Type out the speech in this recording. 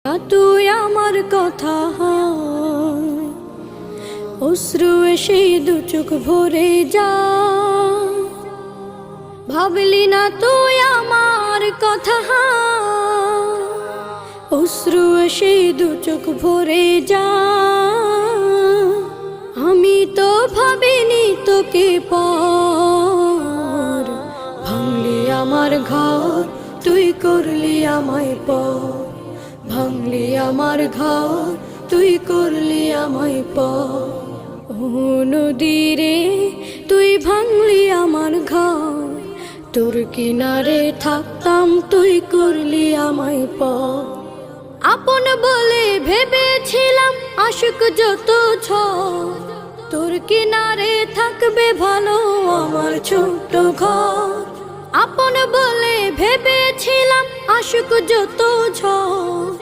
তুই আমার কথা অশ্রু এসে দু চোখ ভরে যা, ভাবলি না তুই আমার কথা অশ্রু এসে দু চোখ ভরে যা। আমি তো ভাবিনি তোকে পর, ভাঙলি আমার ঘর তুই করলি আমায় পর, ভাঙলি আমার ঘর তুই করলি আমায় পর। ও নদী রে তুই ভাঙলি আমার ঘর, তোর কিনারে থাকতাম তুই করলি আমায় পর। আপন বলে ভেবেছিলাম আশুক যত ঝড়, তোর কিনারে থাকবে ভালো আমার ছোট্ট ঘর। আপন বলে ভেবেছিলাম আশুক যত ঝড়,